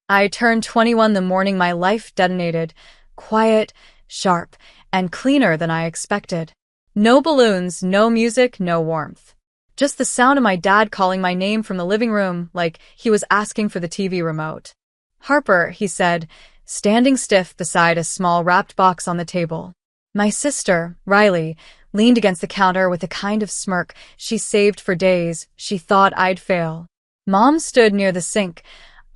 I turned 21 the morning my life detonated, quiet, sharp, and cleaner than I expected. No balloons, no music, no warmth. Just the sound of my dad calling my name from the living room like he was asking for the TV remote. "Harper," he said, standing stiff beside a small wrapped box on the table. My sister, Riley, leaned against the counter with a kind of smirk she saved for days she thought I'd fail. Mom stood near the sink,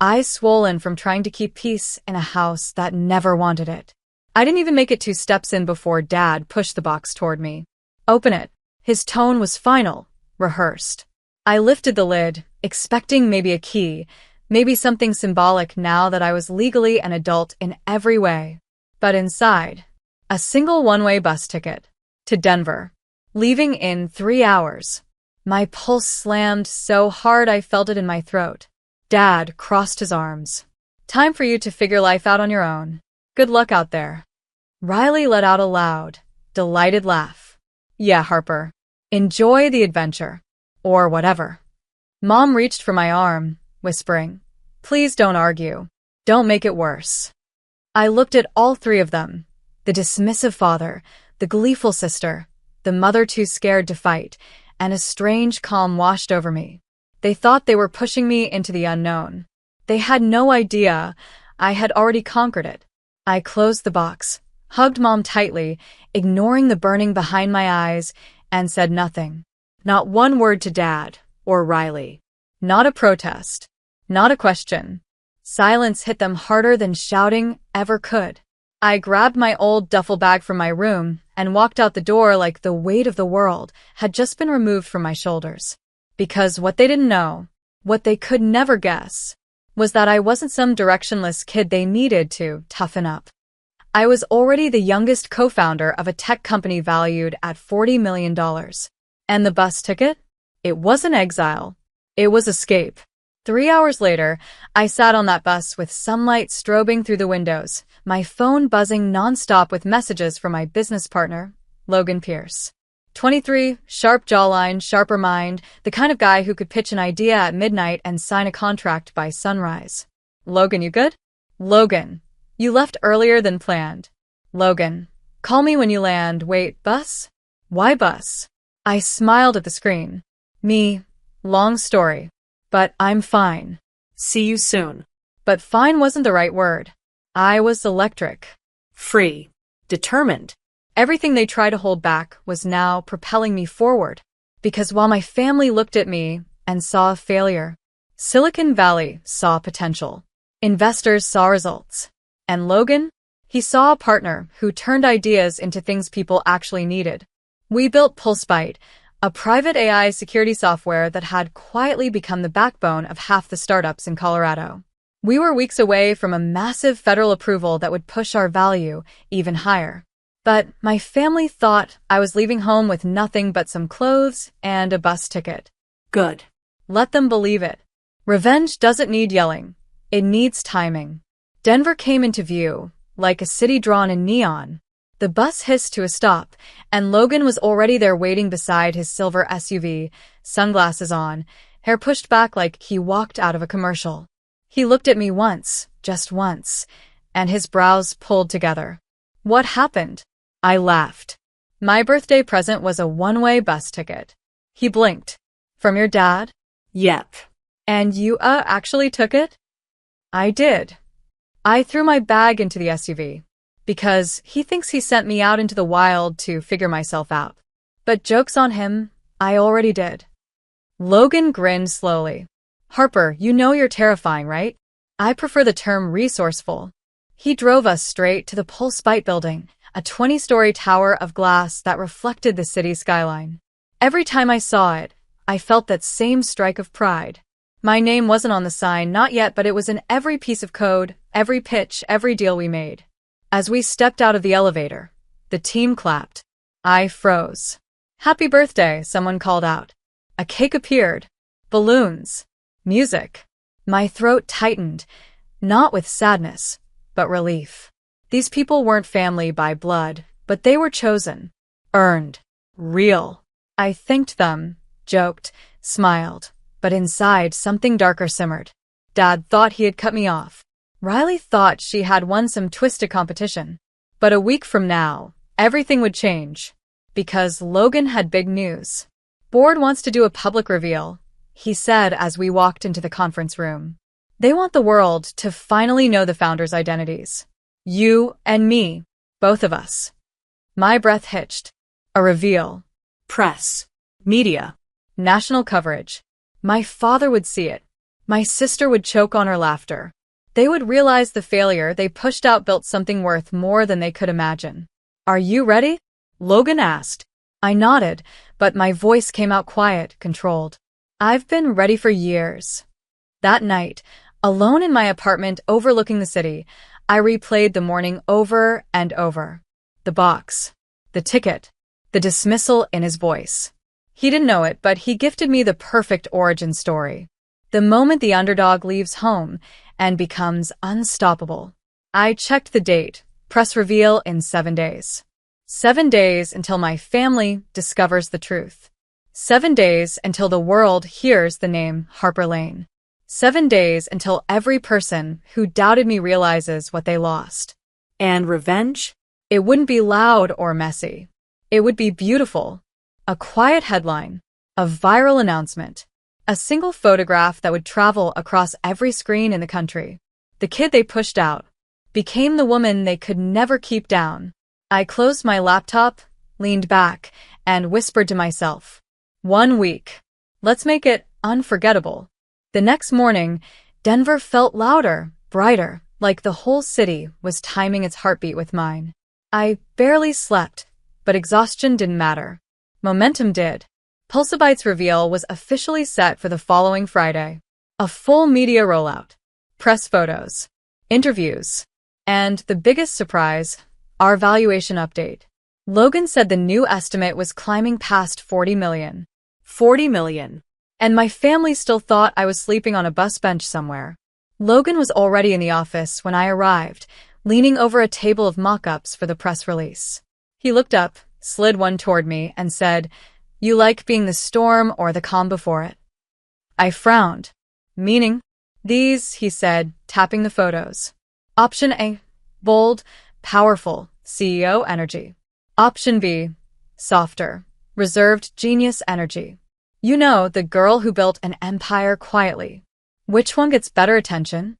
eyes swollen from trying to keep peace in a house that never wanted it. I didn't even make it 2 steps in before Dad pushed the box toward me. "Open it." His tone was final, rehearsed. I lifted the lid, expecting maybe a key, maybe something symbolic now that I was legally an adult in every way. But inside, a single one-way bus ticket to Denver, leaving in 3 hours. My pulse slammed so hard I felt it in my throat. Dad crossed his arms. "Time for you to figure life out on your own. Good luck out there." Riley let out a loud, delighted laugh. "Yeah, Harper. Enjoy the adventure. Or whatever." Mom reached for my arm, whispering, "Please don't argue. Don't make it worse." I looked at all 3 of them. The dismissive father, the gleeful sister, the mother too scared to fight, and a strange calm washed over me. They thought they were pushing me into the unknown. They had no idea I had already conquered it. I closed the box, hugged Mom tightly, ignoring the burning behind my eyes, and said nothing. Not one word to Dad or Riley. Not a protest. Not a question. Silence hit them harder than shouting ever could. I grabbed my old duffel bag from my room and walked out the door like the weight of the world had just been removed from my shoulders. Because what they didn't know, what they could never guess, was that I wasn't some directionless kid they needed to toughen up. I was already the youngest co-founder of a tech company valued at $40 million. And the bus ticket? It wasn't exile. It was escape. 3 hours later, I sat on that bus with sunlight strobing through the windows, my phone buzzing nonstop with messages from my business partner, Logan Pierce. 23, sharp jawline, sharper mind, the kind of guy who could pitch an idea at midnight and sign a contract by sunrise. "Logan, you good?" "Logan, you left earlier than planned." "Logan, call me when you land. Wait, bus? Why bus?" I smiled at the screen. "Me, long story. But I'm fine. See you soon." But fine wasn't the right word. I was electric. Free. Determined. Everything they tried to hold back was now propelling me forward. Because while my family looked at me and saw a failure, Silicon Valley saw potential. Investors saw results. And Logan? He saw a partner who turned ideas into things people actually needed. We built PulseByte, a private AI security software that had quietly become the backbone of half the startups in Colorado. We were weeks away from a massive federal approval that would push our value even higher. But my family thought I was leaving home with nothing but some clothes and a bus ticket. Good. Let them believe it. Revenge doesn't need yelling. It needs timing. Denver came into view, like a city drawn in neon. The bus hissed to a stop, and Logan was already there waiting beside his silver SUV, sunglasses on, hair pushed back like he walked out of a commercial. He looked at me once, just once, and his brows pulled together. "What happened?" I laughed. "My birthday present was a one-way bus ticket." He blinked. "From your dad?" "Yep." "And you, actually took it?" "I did." I threw my bag into the SUV. Because he thinks he sent me out into the wild to figure myself out. But joke's on him, I already did. Logan grinned slowly. "Harper, you know you're terrifying, right?" "I prefer the term resourceful." He drove us straight to the PulseByte building, a 20-story tower of glass that reflected the city skyline. Every time I saw it, I felt that same strike of pride. My name wasn't on the sign, not yet, but it was in every piece of code, every pitch, every deal we made. As we stepped out of the elevator, the team clapped. I froze. "Happy birthday," someone called out. A cake appeared. Balloons. Music. My throat tightened, not with sadness, but relief. These people weren't family by blood, but they were chosen. Earned. Real. I thanked them, joked, smiled, but inside something darker simmered. Dad thought he had cut me off. Riley thought she had won some twisted competition. But a week from now, everything would change. Because Logan had big news. Board wants to do a public reveal, he said as we walked into the conference room. They want the world to finally know the founders' identities. You and me, both of us. My breath hitched. A reveal. Press. Media. National coverage. My father would see it. My sister would choke on her laughter. They would realize the failure they pushed out built something worth more than they could imagine. Are you ready? Logan asked. I nodded, but my voice came out quiet, controlled. I've been ready for years. That night, alone in my apartment overlooking the city, I replayed the morning over and over. The box. The ticket. The dismissal in his voice. He didn't know it, but he gifted me the perfect origin story. The moment the underdog leaves home and becomes unstoppable. I checked the date. Press reveal in 7 days. 7 days until my family discovers the truth. 7 days until the world hears the name Harper Lane. 7 days until every person who doubted me realizes what they lost. And revenge? It wouldn't be loud or messy. It would be beautiful. A quiet headline. A viral announcement. A single photograph that would travel across every screen in the country. The kid they pushed out became the woman they could never keep down. I closed my laptop, leaned back, and whispered to myself, 1 week. Let's make it unforgettable. The next morning, Denver felt louder, brighter, like the whole city was timing its heartbeat with mine. I barely slept, but exhaustion didn't matter. Momentum did. Pulsabyte's reveal was officially set for the following Friday. A full media rollout. Press photos. Interviews. And the biggest surprise, our valuation update. Logan said the new estimate was climbing past 40 million. 40 million. And my family still thought I was sleeping on a bus bench somewhere. Logan was already in the office when I arrived, leaning over a table of mock-ups for the press release. He looked up, slid one toward me, and said, You like being the storm or the calm before it? I frowned. Meaning? These, he said, tapping the photos. Option A, bold, powerful, CEO energy. Option B, softer, reserved genius energy. You know, the girl who built an empire quietly. Which one gets better attention?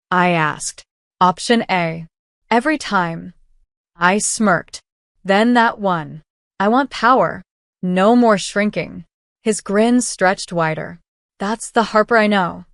I asked. Option A. Every time. I smirked. Then that one. I want power. No more shrinking. His grin stretched wider. That's the Harper I know.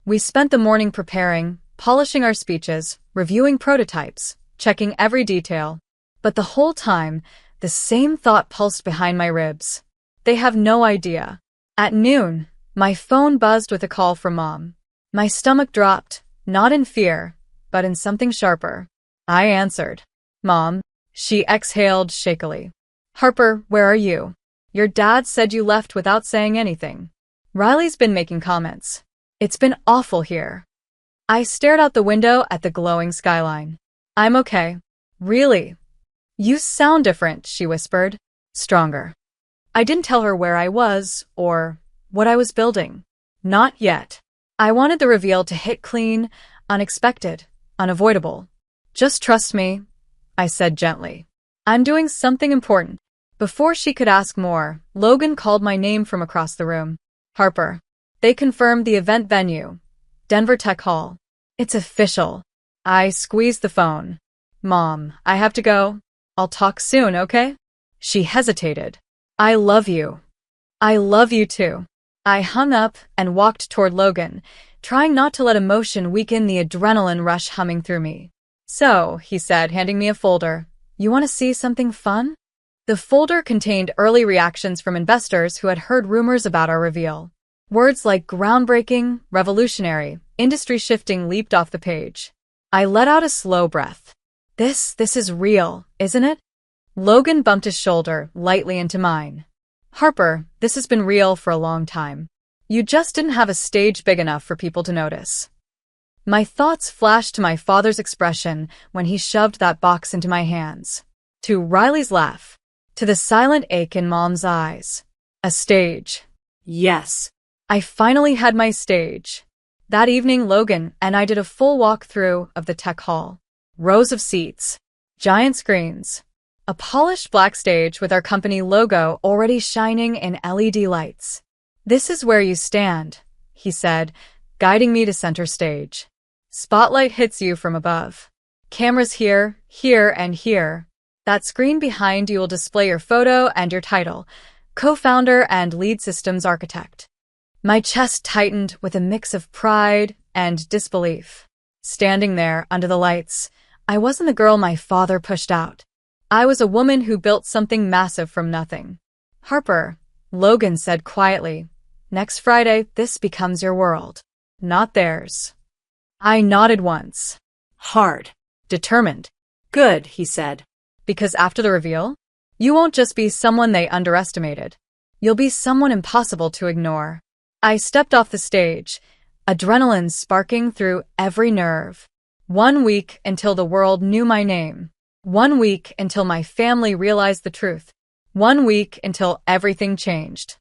We spent the morning preparing, polishing our speeches, reviewing prototypes, checking every detail. But the whole time, the same thought pulsed behind my ribs. They have no idea. At noon, my phone buzzed with a call from Mom. My stomach dropped, not in fear, but in something sharper. I answered. Mom. She exhaled shakily. Harper, where are you? Your dad said you left without saying anything. Riley's been making comments. It's been awful here. I stared out the window at the glowing skyline. I'm okay. Really? You sound different, she whispered. Stronger. I didn't tell her where I was, or what I was building. Not yet. I wanted the reveal to hit clean, unexpected, unavoidable. Just trust me, I said gently. I'm doing something important. Before she could ask more, Logan called my name from across the room. Harper. They confirmed the event venue. Denver Tech Hall. It's official. I squeezed the phone. Mom, I have to go. I'll talk soon, okay? She hesitated. I love you. I love you too. I hung up and walked toward Logan, trying not to let emotion weaken the adrenaline rush humming through me. So, he said, handing me a folder, you want to see something fun? The folder contained early reactions from investors who had heard rumors about our reveal. Words like groundbreaking, revolutionary, industry-shifting leaped off the page. I let out a slow breath. This is real, isn't it? Logan bumped his shoulder lightly into mine. Harper, this has been real for a long time. You just didn't have a stage big enough for people to notice. My thoughts flashed to my father's expression when he shoved that box into my hands. To Riley's laugh. To the silent ache in Mom's eyes. A stage. Yes. I finally had my stage. That evening, Logan and I did a full walkthrough of the tech hall. Rows of seats, giant screens, a polished black stage with our company logo already shining in LED lights. "This is where you stand," he said, guiding me to center stage. "Spotlight hits you from above. Cameras here, here, and here. That screen behind you will display your photo and your title, co-founder and lead systems architect." My chest tightened with a mix of pride and disbelief. Standing there under the lights, I wasn't the girl my father pushed out. I was a woman who built something massive from nothing. "Harper," Logan said quietly, "next Friday, this becomes your world, not theirs." I nodded once. Hard. Determined. Good, he said. Because after the reveal, you won't just be someone they underestimated. You'll be someone impossible to ignore. I stepped off the stage, adrenaline sparking through every nerve. 1 week until the world knew my name. 1 week until my family realized the truth. 1 week until everything changed.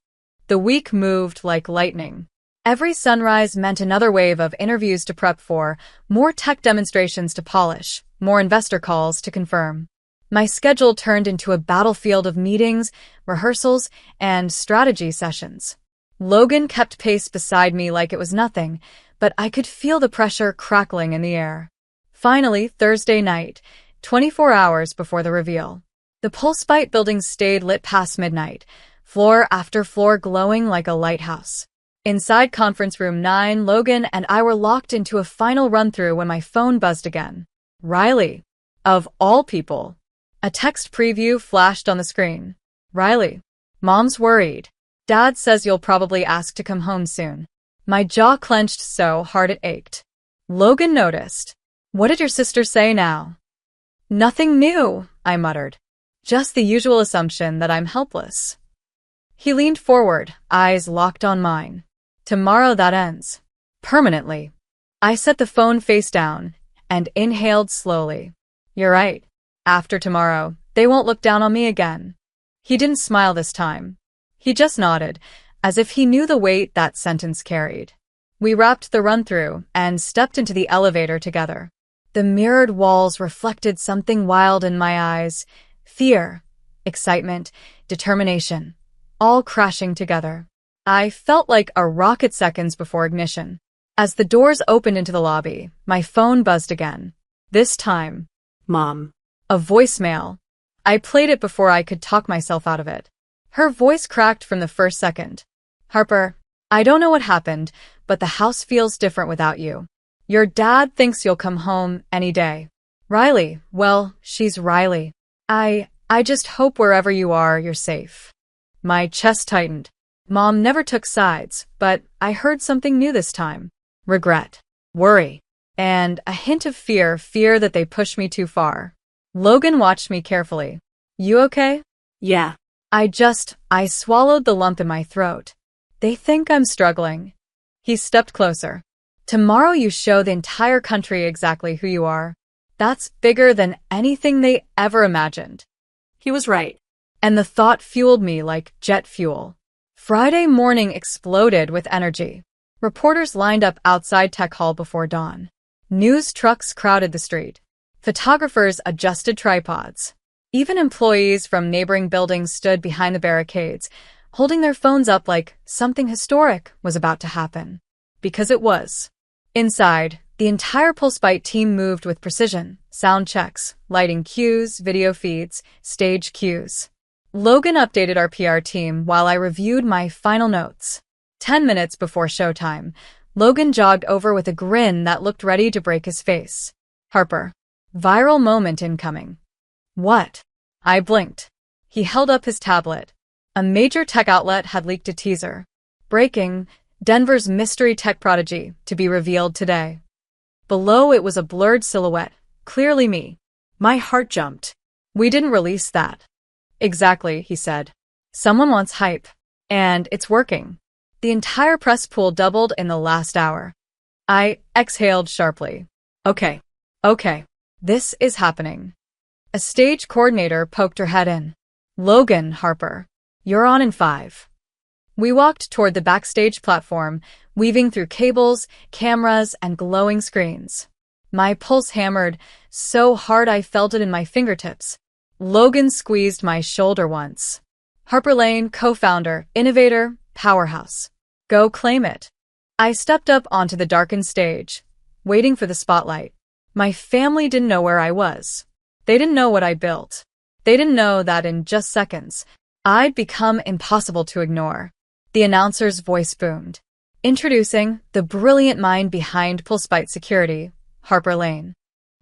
The week moved like lightning. Every sunrise meant another wave of interviews to prep for, more tech demonstrations to polish, more investor calls to confirm. My schedule turned into a battlefield of meetings, rehearsals, and strategy sessions. Logan kept pace beside me like it was nothing, but I could feel the pressure crackling in the air. Finally, Thursday night, 24 hours before the reveal. The Pulsebite building stayed lit past midnight, floor after floor glowing like a lighthouse. Inside conference room 9, Logan and I were locked into a final run-through when my phone buzzed again. Riley. Of all people. A text preview flashed on the screen. "Riley, Mom's worried. Dad says you'll probably ask to come home soon." My jaw clenched so hard it ached. Logan noticed. "What did your sister say now?" "Nothing new," I muttered. "Just the usual assumption that I'm helpless." He leaned forward, eyes locked on mine. "Tomorrow that ends. Permanently." I set the phone face down and inhaled slowly. "You're right. After tomorrow, they won't look down on me again." He didn't smile this time. He just nodded, as if he knew the weight that sentence carried. We wrapped the run-through and stepped into the elevator together. The mirrored walls reflected something wild in my eyes. Fear, excitement, determination, all crashing together. I felt like a rocket seconds before ignition. As the doors opened into the lobby, my phone buzzed again. This time, Mom. A voicemail. I played it before I could talk myself out of it. Her voice cracked from the first second. "Harper, I don't know what happened, but the house feels different without you. Your dad thinks you'll come home any day. Riley, well, she's Riley. I just hope wherever you are, you're safe." My chest tightened. Mom never took sides, but I heard something new this time. Regret, worry, and a hint of fear that they pushed me too far. Logan watched me carefully. "You okay?" Yeah. I swallowed the lump in my throat. "They think I'm struggling." He stepped closer. "Tomorrow you show the entire country exactly who you are. That's bigger than anything they ever imagined." He was right. And the thought fueled me like jet fuel. Friday morning exploded with energy. Reporters lined up outside Tech Hall before dawn. News trucks crowded the street. Photographers adjusted tripods. Even employees from neighboring buildings stood behind the barricades, holding their phones up like something historic was about to happen. Because it was. Inside, the entire Pulsebite team moved with precision, sound checks, lighting cues, video feeds, stage cues. Logan updated our PR team while I reviewed my final notes. 10 minutes before showtime, Logan jogged over with a grin that looked ready to break his face. "Harper. Viral moment incoming." "What?" I blinked. He held up his tablet. A major tech outlet had leaked a teaser. "Breaking, Denver's mystery tech prodigy, to be revealed today." Below it was a blurred silhouette, clearly me. My heart jumped. "We didn't release that." "Exactly," he said. "Someone wants hype. And it's working." The entire press pool doubled in the last hour. I exhaled sharply. Okay. This is happening." A stage coordinator poked her head in. "Logan, Harper. You're on in 5." We walked toward the backstage platform, weaving through cables, cameras, and glowing screens. My pulse hammered so hard I felt it in my fingertips. Logan squeezed my shoulder once. Harper Lane, co-founder, innovator, powerhouse. Go claim it. I stepped up onto the darkened stage, waiting for the spotlight. My family didn't know where I was. They didn't know what I built. They didn't know that in just seconds, I'd become impossible to ignore. The announcer's voice boomed. Introducing the brilliant mind behind PulseByte Security, Harper Lane.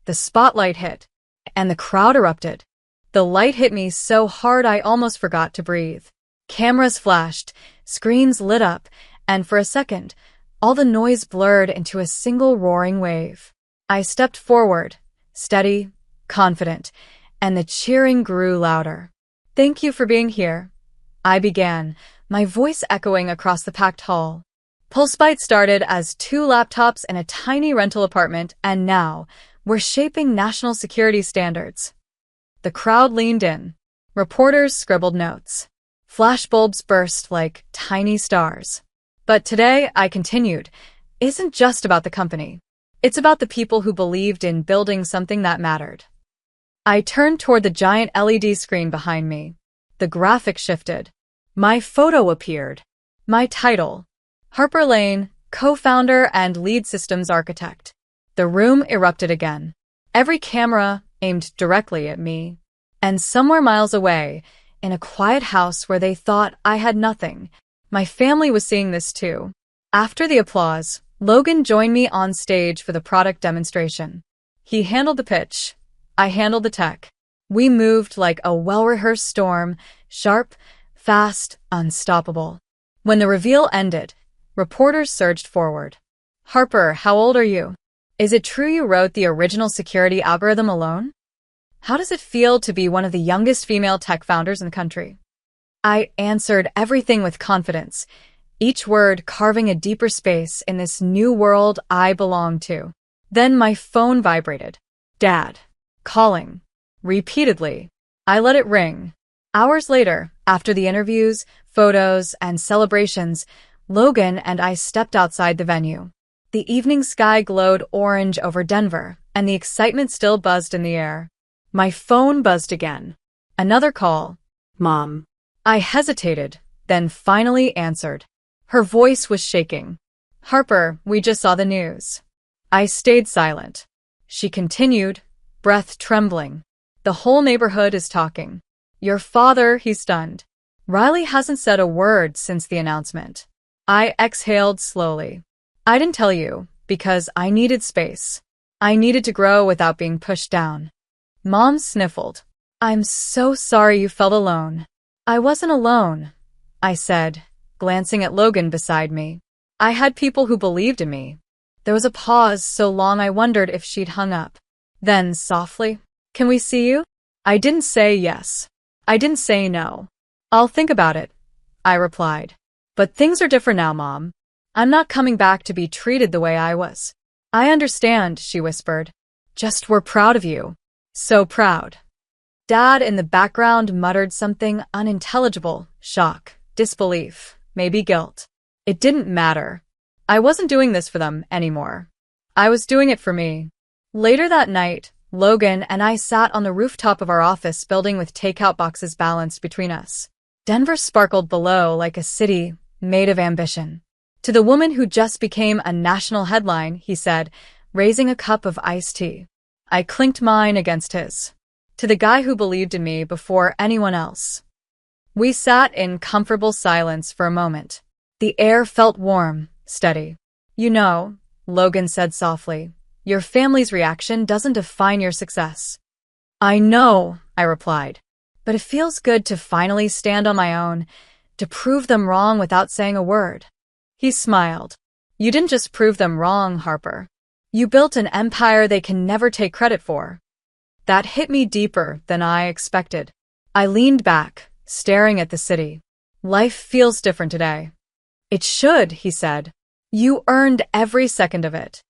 The spotlight hit, and the crowd erupted. The light hit me so hard I almost forgot to breathe. Cameras flashed, screens lit up, and for a second, all the noise blurred into a single roaring wave. I stepped forward, steady, confident, and the cheering grew louder. Thank you for being here, I began, my voice echoing across the packed hall. PulseByte started as 2 laptops in a tiny rental apartment, and now we're shaping national security standards. The crowd leaned in. Reporters scribbled notes. Flashbulbs burst like tiny stars. But today, I continued, isn't just about the company. It's about the people who believed in building something that mattered. I turned toward the giant LED screen behind me. The graphic shifted. My photo appeared. My title, Harper Lane, co-founder and lead systems architect. The room erupted again. Every camera aimed directly at me. And somewhere miles away, in a quiet house where they thought I had nothing, my family was seeing this too. After the applause, Logan joined me on stage for the product demonstration. He handled the pitch. I handled the tech. We moved like a well-rehearsed storm, sharp, fast, unstoppable. When the reveal ended, reporters surged forward. Harper, how old are you? Is it true you wrote the original security algorithm alone? How does it feel to be one of the youngest female tech founders in the country? I answered everything with confidence, each word carving a deeper space in this new world I belong to. Then my phone vibrated. Dad. Calling. Repeatedly. I let it ring. Hours later, after the interviews, photos, and celebrations, Logan and I stepped outside the venue. The evening sky glowed orange over Denver, and the excitement still buzzed in the air. My phone buzzed again. Another call. Mom. I hesitated, then finally answered. Her voice was shaking. Harper, we just saw the news. I stayed silent. She continued, breath trembling. The whole neighborhood is talking. Your father, he's stunned. Riley hasn't said a word since the announcement. I exhaled slowly. I didn't tell you, because I needed space. I needed to grow without being pushed down. Mom sniffled. I'm so sorry you felt alone. I wasn't alone, I said, glancing at Logan beside me. I had people who believed in me. There was a pause so long I wondered if she'd hung up. Then, softly, can we see you? I didn't say yes. I didn't say no. I'll think about it, I replied. But things are different now, Mom. I'm not coming back to be treated the way I was. I understand, she whispered. Just we're proud of you. So proud. Dad in the background muttered something unintelligible, shock, disbelief, maybe guilt. It didn't matter. I wasn't doing this for them anymore. I was doing it for me. Later that night, Logan and I sat on the rooftop of our office building with takeout boxes balanced between us. Denver sparkled below like a city made of ambition. To the woman who just became a national headline, he said, raising a cup of iced tea. I clinked mine against his. To the guy who believed in me before anyone else. We sat in comfortable silence for a moment. The air felt warm, steady. You know, Logan said softly, your family's reaction doesn't define your success. I know, I replied. But it feels good to finally stand on my own, to prove them wrong without saying a word. He smiled. You didn't just prove them wrong, Harper. You built an empire they can never take credit for. That hit me deeper than I expected. I leaned back, staring at the city. Life feels different today. It should, he said. You earned every second of it.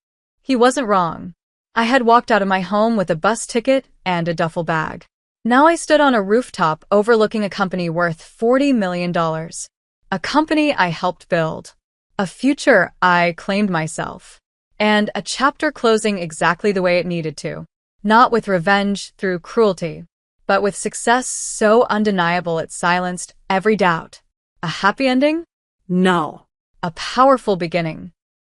He wasn't wrong. I had walked out of my home with a bus ticket and a duffel bag. Now I stood on a rooftop overlooking a company worth $40 million. a company I helped build, a future I claimed myself, and a chapter closing exactly the way it needed to. Not with revenge through cruelty, but with success so undeniable it silenced every doubt. A happy ending? No. A powerful beginning.